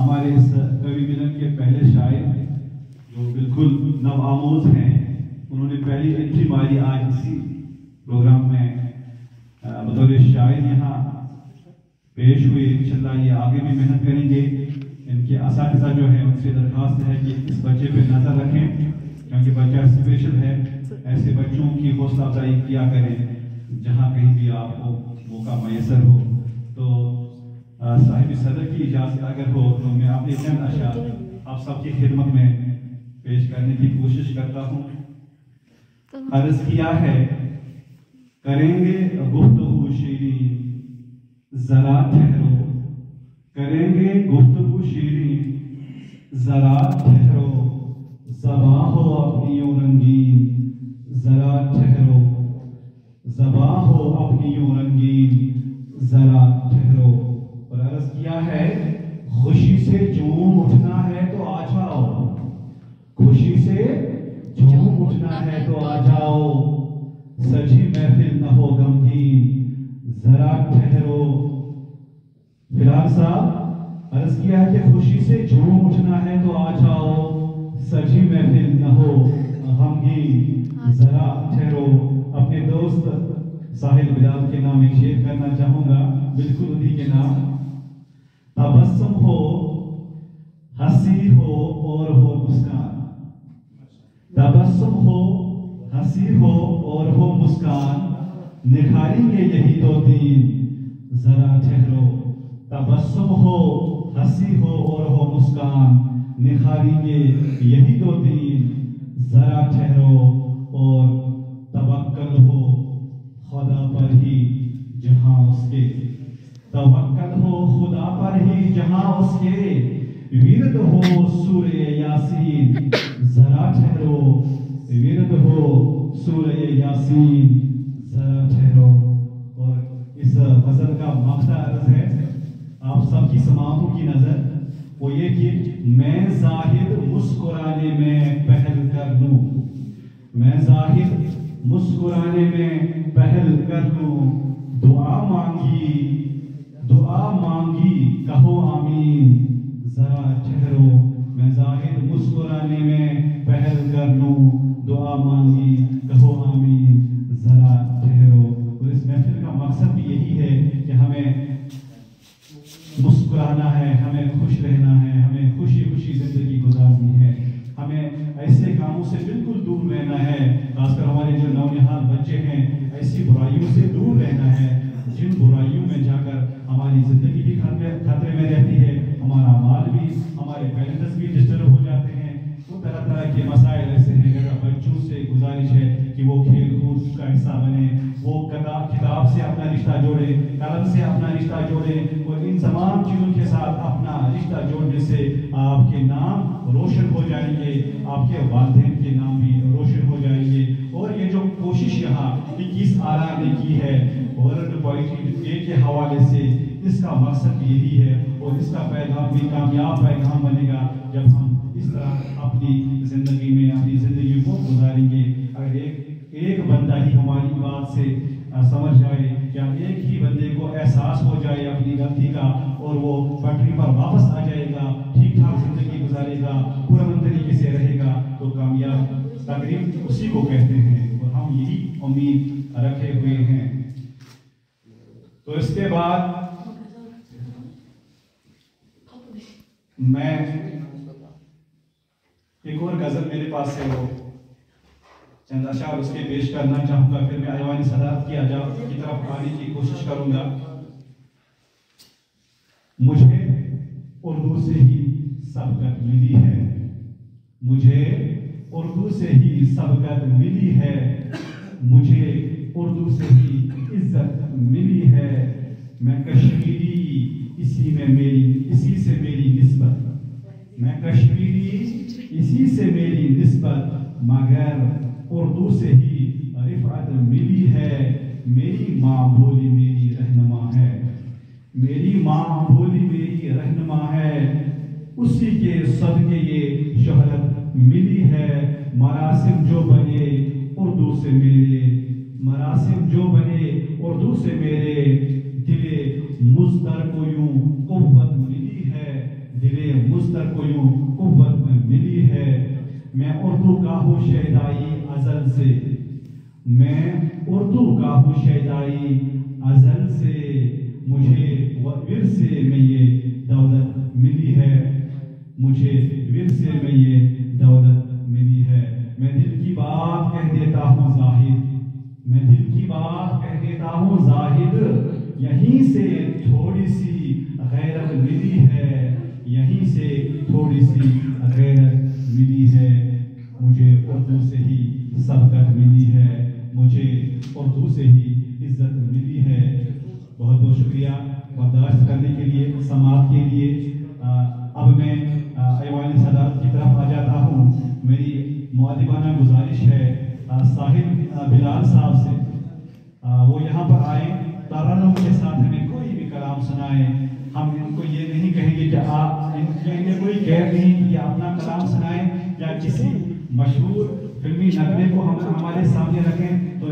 ہمارے اس کبھی ملن کے پہلے شاعر جو بالکل نو آموز ہیں، انہوں نے پہلی انٹری ماری آج اسی پروگرام میں بطور شاعر یہاں پیش ہوئے. انشاءاللہ یہ آگے بھی محنت کریں گے. ان کے اساتذہ جو ہیں ان سے درخواست ہے کہ اس بچے پہ نظر رکھیں، کیونکہ بچہ اسپیشل ہے. ایسے بچوں کی حوصلہ افزائی کیا کریں جہاں کہیں بھی آپ کو موقع میسر ہو. تو صاحب صدر کی اجازت اگر ہو تو میں اپنے چند اشعار آپ سب کی خدمت میں پیش کرنے کی کوشش کرتا ہوں. عرض کیا ہے کریں گے گفتگو شیریں ذرا ٹھہرو، کریں گے گفتگو شیریں ذرا ٹھہرو، زباں ہو اپنی یوں رنگین ذرا ٹھہرو، زباں ہو اپنی یوں رنگین ذرا ٹھہرو. اور عرض کیا ہے خوشی سے جھوم اٹھنا ہے تو آ جاؤ، خوشی سے جھوم اٹھنا ہے تو آ جاؤ، سجی محفل نہ ہو غمگین ذرا ٹھہرو. فلال صاحب عرض کیا ہے کہ خوشی سے جھوم اٹھنا ہے تو آ جاؤ، سجی محفل نہ ہو غمگین ذرا ٹھہرو. اپنے دوست ساحل بلال کے نام ایک شعر کرنا چاہوں گا، بالکل انہی کے نام. تبسم ہو ہنسی ہو اور ہو مسکان، تبسم ہو ہنسی ہو اور ہو مسکان، نکھاریں گے یہی دو دن ذرا ٹھہرو. تبسم ہو ہنسی ہو اور ہو مسکان، نکھاریں گے یہی دو دن ذرا ٹھہرو. اور توکل ہو خدا پر ہی جہاں اس کے، توکل ہو خدا پر ہی جہاں اس کے، ورد ہو سورہ یاسین ذرا ٹھہرو، ورد ہو سورہ یاسین ذرا ٹھہرو. اور اس غزل کا مقصد عرض ہے آپ سب کی سماعتوں کی نظر، وہ یہ کہ میں زاہد مسکرانے میں پہل کر لوں، میں زاہد مسکرانے میں پہل کر لوں، دعا مانگی دعا مانگی کہو آمین ذرا ٹھہرو. میں زاہد مسکرانے میں پہل کر لوں، دعا مانگی کہو آمین ذرا ٹھہرو. اور اس محفل کا مقصد بھی یہی ہے کہ ہمیں مسکرانا ہے، ہمیں خوش رہنا ہے، ہمیں خوشی خوشی زندگی گزارنی ہے، ہمیں ایسے کاموں سے بالکل دور رہنا ہے. خاص کر ہمارے جو نونہال بچے ہیں، ایسی برائیوں سے دور رہنا ہے جن برائیوں میں جا کر ہماری زندگی بھی خطرے میں رہتی ہے، ہمارا مال بھی، ہمارے بیلنس بھی ڈسٹرب ہو جاتے ہیں. تو طرح طرح کے مسائل ایسے ہیں کہ بچوں سے گزارش ہے کہ وہ کھیل کود کا حصہ بنے، وہ کتاب سے اپنا رشتہ جوڑے، قلم سے اپنا رشتہ جوڑے، اور ان تمام چیزوں کے ساتھ اپنا رشتہ جوڑنے سے آپ کے نام روشن ہو جائیں گے، آپ کے والدین کے نام بھی روشن ہو جائیں گے. اور یہ جو کوشش یہاں 21 آرا نے کی ہے ورلڈ پوئٹری ڈے کے حوالے سے، اس کا مقصد بھی یہی ہے. اور اس کا پیغام بھی کامیاب پیغام بنے گا جب ہم اس طرح اپنی زندگی میں اپنی زندگی کو گزاریں گے. اگر ایک بندہ ہی ہماری بات سے سمجھ جائے، یا ایک ہی بندے کو احساس ہو جائے اپنی غلطی کا، اور وہ پٹری پر واپس آ جائے گا، ٹھیک ٹھاک زندگی گزارے گا، پرامن طریقے سے رہے گا، تو کامیاب تقریب اسی کو کہتے ہیں. اور ہم یہی امید رکھے ہوئے ہیں. تو اس کے بعد میں ایک اور غزل میرے پاس سے وہ چند اشعار اس کے پیش کرنا چاہوں گا، پھر میں ایوان صدارت کی طرف آنے کی کوشش کروں گا. مجھے اردو سے ہی سبقت ملی ہے، مجھے اردو سے ہی سبقت ملی ہے، مجھے اردو سے ہی عزت ملی ہے. میں کشمیری اسی سے میری نسبت، میں کشمیری اسی سے میری نسبت، مگر اردو سے ہی رفعت ملی ہے. میری ماں بولی میری رہنما ہے، میری ماں بولی میری رہنما ہے، اسی کے صدقے یہ شہرت ملی ہے. مراسم جو بنے اردو سے میرے، مراسم جو بنے اردو سے میرے، دل مزدر کو یوں قوت ملی ہے، دل کو یوں قوت ملی ہے. میں اردو کا ہوں شیدائی ازل سے, میں اردو کا ہوں شیدائی ازل سے, مجھے ورثے میں یہ دولت ملی ہے, مجھے ورثے میں یہ دولت ملی ہے. میں دل کی بات کہہ دیتا ہوں زاہد, میں دل کی بات کہہ دیتا ہوں زاہد, یہیں سے تھوڑی سی غیرت ملی ہے, یہیں سے تھوڑی سی غیرت ملی ہے. مجھے اردو سے ہی سبقت ملی ہے, مجھے اردو سے ہی عزت ملی ہے. بہت بہت شکریہ برداشت کرنے کے لیے, سماعت کے لیے. اب میں ایوان صدارت کی طرف آ جاتا ہوں. میری مؤدبانہ گزارش ہے صاحب بلال صاحب سے, وہ یہاں پر آئیں, ترنم کے ساتھ ہمیں کوئی بھی کلام سنائیں. ہم ان کو یہ نہیں کہیں گے کہ آپ ان کے لیے کوئی قید نہیں کہ اپنا کلام سنائیں یا کسی مشہور فلمی نغمے کو ہم ہمارے سامنے رکھیں. تو